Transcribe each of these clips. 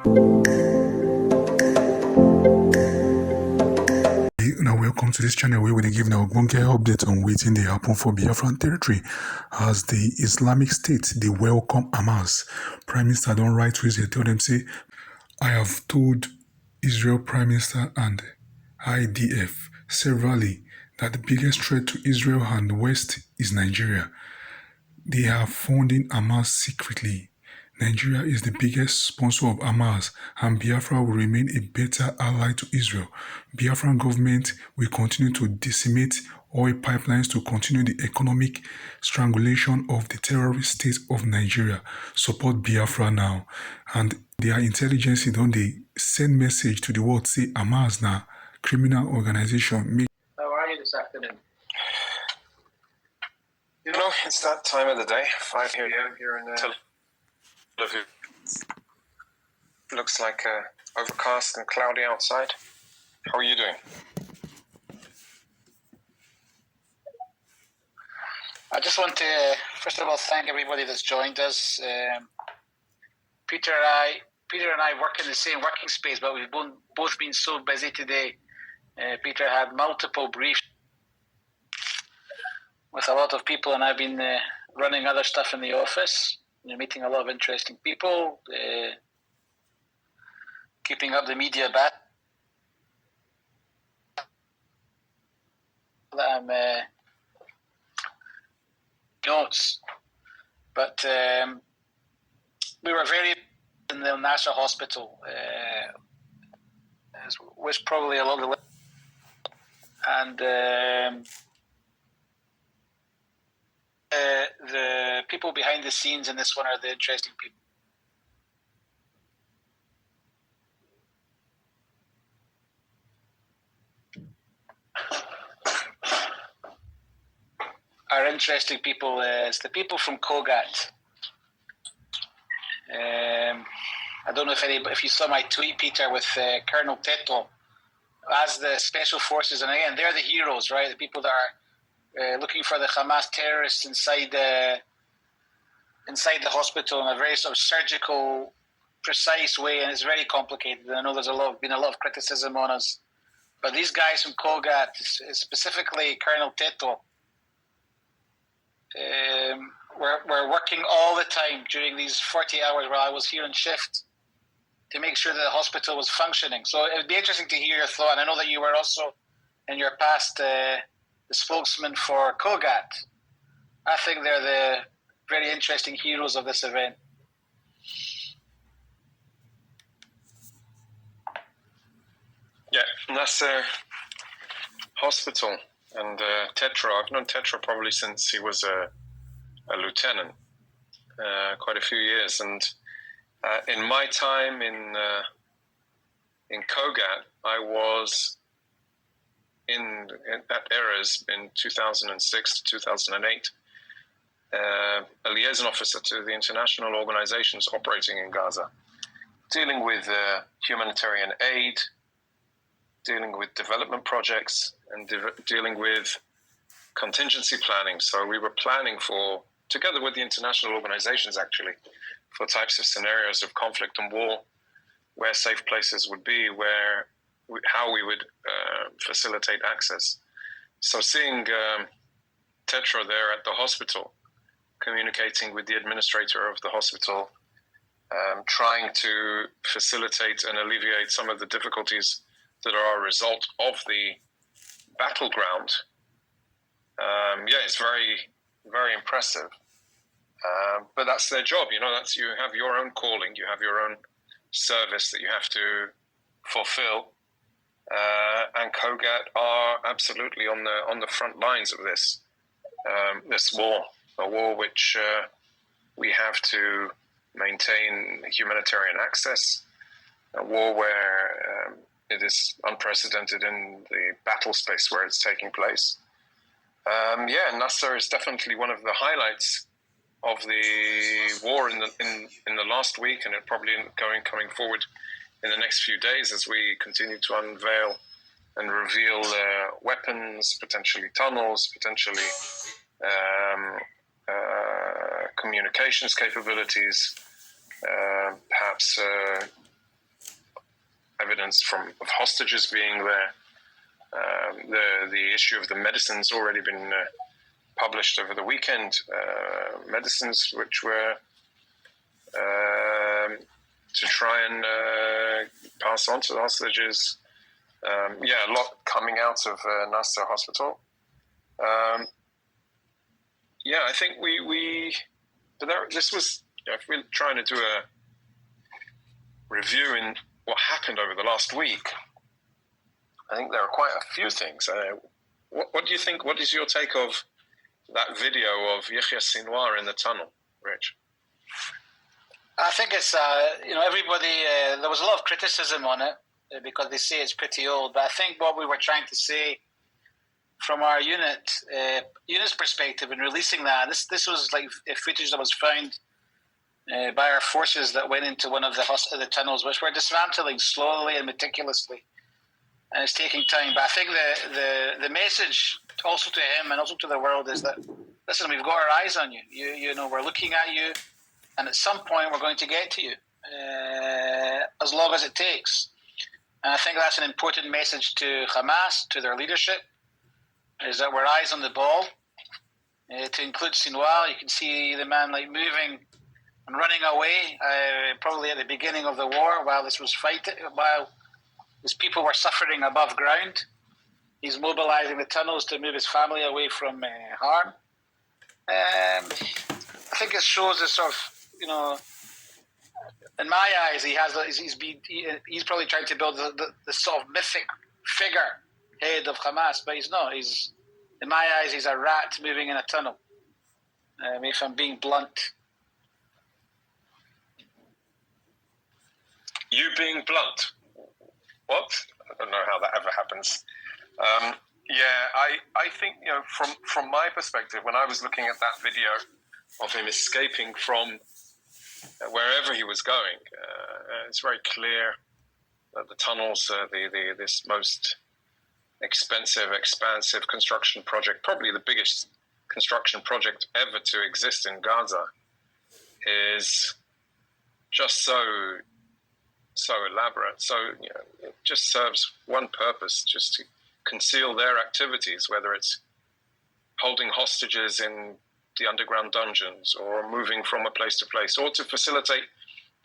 Now welcome to this channel where we give now bunker update on waiting they happen for Biafran territory as the Islamic State they welcome Hamas. Prime Minister don't write to Israel, tell them say, I have told Israel Prime Minister and IDF severally that the biggest threat to Israel and the West is Nigeria. They are funding Hamas secretly. Nigeria is the biggest sponsor of Hamas, and Biafra will remain a better ally to Israel. Biafran government will continue to decimate oil pipelines to continue the economic strangulation of the terrorist state of Nigeria. Support Biafra now. And their intelligence don't they send message to the world, say Hamas now, criminal organization. How are you this afternoon? You know, it's that time of the day, 5 p.m. here in Tel Aviv. Looks like overcast and cloudy outside. How are you doing? I just want to, first of all, thank everybody that's joined us. Peter and I work in the same working space, but we've both been so busy today. Peter had multiple briefs with a lot of people, and I've been running other stuff in the office, meeting a lot of interesting people, keeping up the media bat. Notes, but we were very in the NASA hospital, was probably a lot of, and the people behind the scenes in this one are the interesting people. Are interesting people is the people from Kogat. I don't know if you saw my tweet, Peter, with Colonel Teto as the special forces, and again, they're the heroes, right? The people that are looking for the Hamas terrorists inside the hospital in a very sort of surgical, precise way, and it's very complicated. And I know there's been a lot of criticism on us, but these guys from Kogat, specifically Colonel Teto, we're working all the time during these 40 hours while I was here on shift to make sure that the hospital was functioning. So it would be interesting to hear your thought. And I know that you were also, in your past, the spokesman for Kogat. I think they're the very interesting heroes of this event. Yeah, Nasser Hospital and Tetra. I've known Tetra probably since he was a lieutenant, quite a few years. And in my time in Kogat, I was in that eras in 2006 to 2008, a liaison officer to the international organizations operating in Gaza, dealing with humanitarian aid, dealing with development projects, and dealing with contingency planning. So we were planning for, together with the international organizations actually, for types of scenarios of conflict and war, where safe places would be, how we would facilitate access. So seeing Tetra there at the hospital, communicating with the administrator of the hospital, trying to facilitate and alleviate some of the difficulties that are a result of the battleground. It's very, very impressive. But that's their job, you have your own calling, you have your own service that you have to fulfill. And Kogat are absolutely on the front lines of this war, a war which we have to maintain humanitarian access, a war where it is unprecedented in the battle space where it's taking place. Nasser is definitely one of the highlights of the war in the last week, and it probably coming forward in the next few days as we continue to unveil and reveal weapons, potentially tunnels, potentially communications capabilities, perhaps evidence of hostages being there. The issue of the medicines already been published over the weekend. Medicines which were to try and pass on to the hostages. A lot coming out of Nasser Hospital. I think this was, if we're trying to do a review in what happened over the last week, I think there are quite a few things. What do you think? What is your take of that video of Yahya Sinwar in the tunnel, Rich? I think it's, everybody, there was a lot of criticism on it because they say it's pretty old. But I think what we were trying to say from our unit's perspective in releasing that, this was like footage that was found by our forces that went into one of the tunnels, which we're dismantling slowly and meticulously. And it's taking time. But I think the message also to him and also to the world is that, listen, we've got our eyes on you. You know, we're looking at you. And at some point, we're going to get to you, as long as it takes. And I think that's an important message to Hamas, to their leadership, is that we're eyes on the ball. To include Sinwar, you can see the man moving and running away, probably at the beginning of the war, while this was fighting, while these people were suffering above ground. He's mobilizing the tunnels to move his family away from harm. I think it shows a sort of, in my eyes, he's probably trying to build the sort of mythic figure head of Hamas, but he's not. In my eyes, he's a rat moving in a tunnel. If I'm being blunt. You being blunt? What? I don't know how that ever happens. I think, from my perspective, when I was looking at that video of him escaping from wherever he was going, it's very clear that the tunnels, this most expensive, expansive construction project, probably the biggest construction project ever to exist in Gaza, is just so elaborate. So it just serves one purpose, just to conceal their activities, whether it's holding hostages in the underground dungeons or moving from a place to place, or to facilitate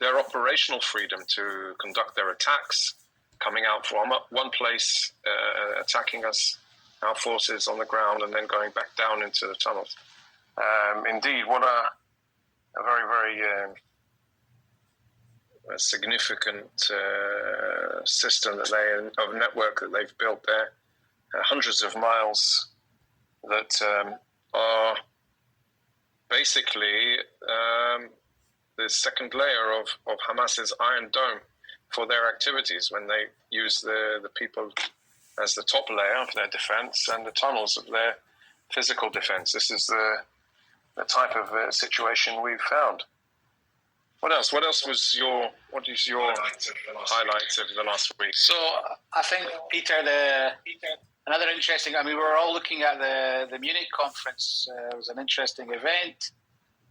their operational freedom to conduct their attacks, coming out from one place, attacking us, our forces on the ground, and then going back down into the tunnels. Indeed, what a very, very significant system of network that they've built there, hundreds of miles that are basically the second layer of Hamas's Iron Dome for their activities, when they use the people as the top layer of their defense and the tunnels of their physical defense. This is the type of situation we've found. What else? What is your highlight of the last week? So I think, Peter, another interesting, we were all looking at the Munich conference. It was an interesting event.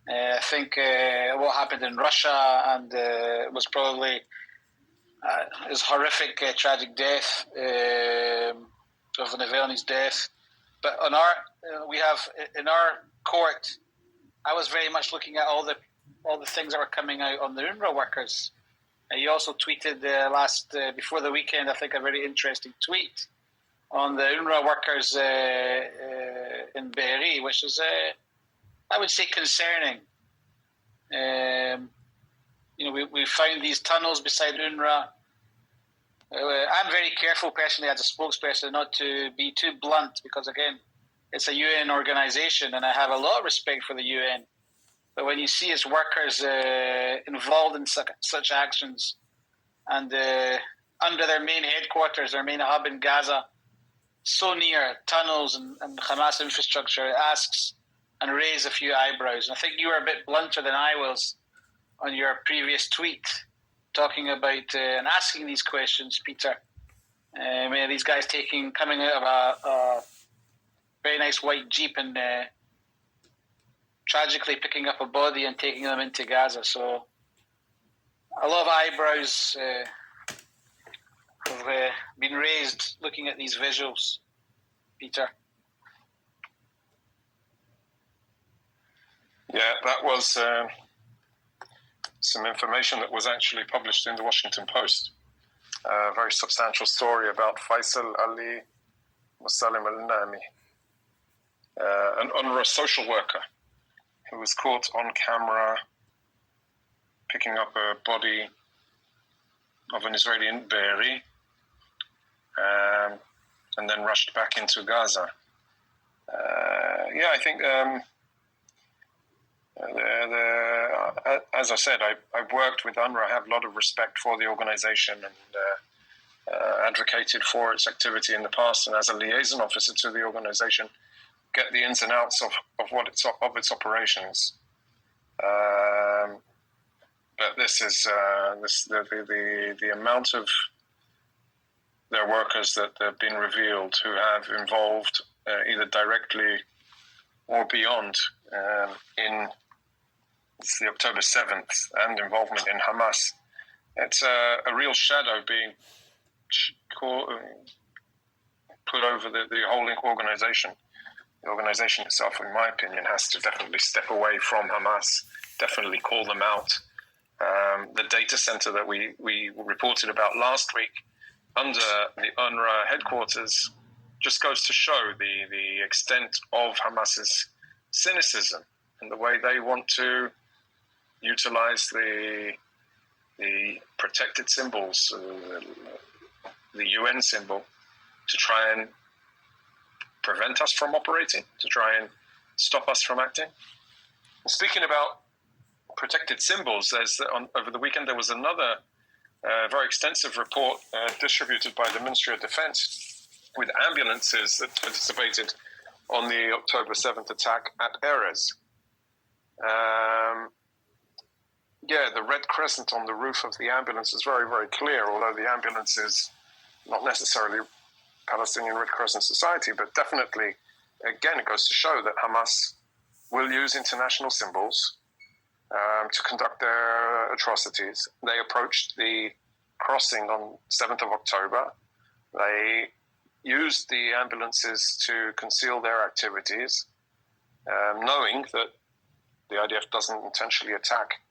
I think what happened in Russia and was probably his horrific, tragic death of Navalny's death. But we have in our court, I was very much looking at all the things that were coming out on the UNRWA workers. You also tweeted before the weekend, I think, a very interesting tweet on the UNRWA workers in Be'eri, which is, I would say, concerning. We found these tunnels beside UNRWA. I'm very careful personally as a spokesperson not to be too blunt because, again, it's a UN organization and I have a lot of respect for the UN. But when you see its workers involved in such actions and under their main headquarters, their main hub in Gaza, so near tunnels and Hamas infrastructure, it asks and raises a few eyebrows. And I think you were a bit blunter than I was on your previous tweet, talking about and asking these questions, Peter. These guys coming out of a very nice white Jeep and tragically picking up a body and taking them into Gaza. So a lot of eyebrows have been raised looking at these visuals, Peter. Yeah, that was some information that was actually published in the Washington Post. A very substantial story about Faisal Ali Musalim al-Nami, an UNRWA social worker who was caught on camera picking up a body of an Israeli in Be'eri, and then rushed back into Gaza. I think, as I said, I've worked with UNRWA. I have a lot of respect for the organization and advocated for its activity in the past. And as a liaison officer to the organization, get the ins and outs of its operations. But this is the amount of their workers that have been revealed who have involved either directly or beyond in the October 7th and involvement in Hamas. It's a real shadow being put over the whole organization. The organization itself, in my opinion, has to definitely step away from Hamas, definitely call them out. The data center that we reported about last week under the UNRWA headquarters just goes to show the extent of Hamas's cynicism and the way they want to utilize the protected symbols, the UN symbol, to try and prevent us from operating, to try and stop us from acting. And speaking about protected symbols, over the weekend there was another very extensive report distributed by the Ministry of Defense with ambulances that participated on the October 7th attack at Erez. The red crescent on the roof of the ambulance is very, very clear, although the ambulance is not necessarily Palestinian Red Crescent Society, but definitely, again, it goes to show that Hamas will use international symbols to conduct their atrocities. They approached the crossing on 7th of October. They used the ambulances to conceal their activities, knowing that the IDF doesn't intentionally attack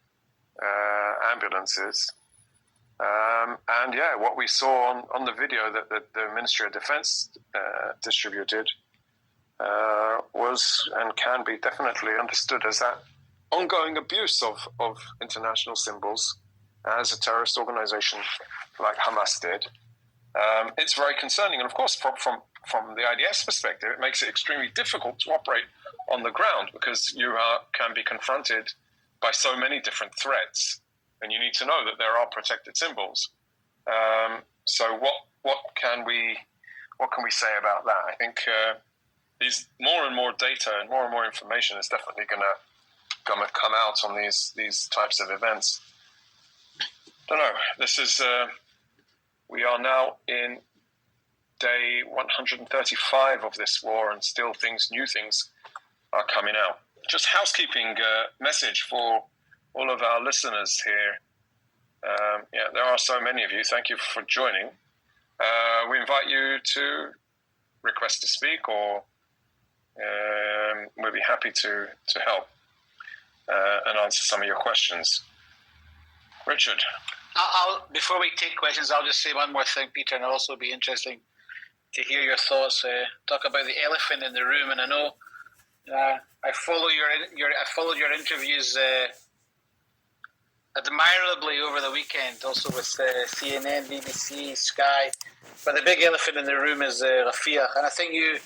ambulances. What we saw on the video that the Ministry of Defense distributed was and can be definitely understood as that ongoing abuse of international symbols as a terrorist organization like Hamas did. It's very concerning. And of course, from the IDF's perspective, it makes it extremely difficult to operate on the ground because you can be confronted by so many different threats. And you need to know that there are protected symbols. So what can we say about that? I think these more and more data and more information is definitely going to come out on these types of events. Don't know. This is we are now in day 135 of this war, and still new things are coming out. Just housekeeping message for all of our listeners here. There are so many of you. Thank you for joining. We invite you to request to speak, or we'll be happy to help and answer some of your questions. Richard? Before we take questions, I'll just say one more thing, Peter, and it'll also be interesting to hear your thoughts. Talk about the elephant in the room, and I know I followed your interviews admirably over the weekend, also with CNN, BBC, Sky. But the big elephant in the room is Rafah, and I think you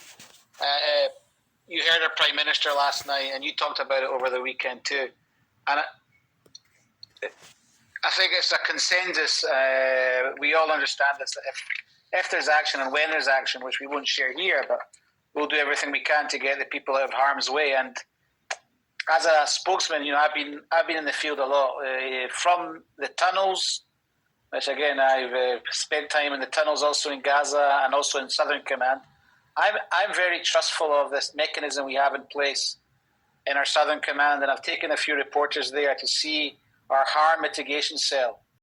heard our Prime Minister last night, and you talked about it over the weekend too. And I think it's a consensus. We all understand this. That if there's action and when there's action, which we won't share here, but we'll do everything we can to get the people out of harm's way. And as a spokesman, I've been in the field a lot from the tunnels, which again I've spent time in the tunnels, also in Gaza and also in Southern Command. I'm very trustful of this mechanism we have in place in our Southern Command, and I've taken a few reporters there to see our harm mitigation cell.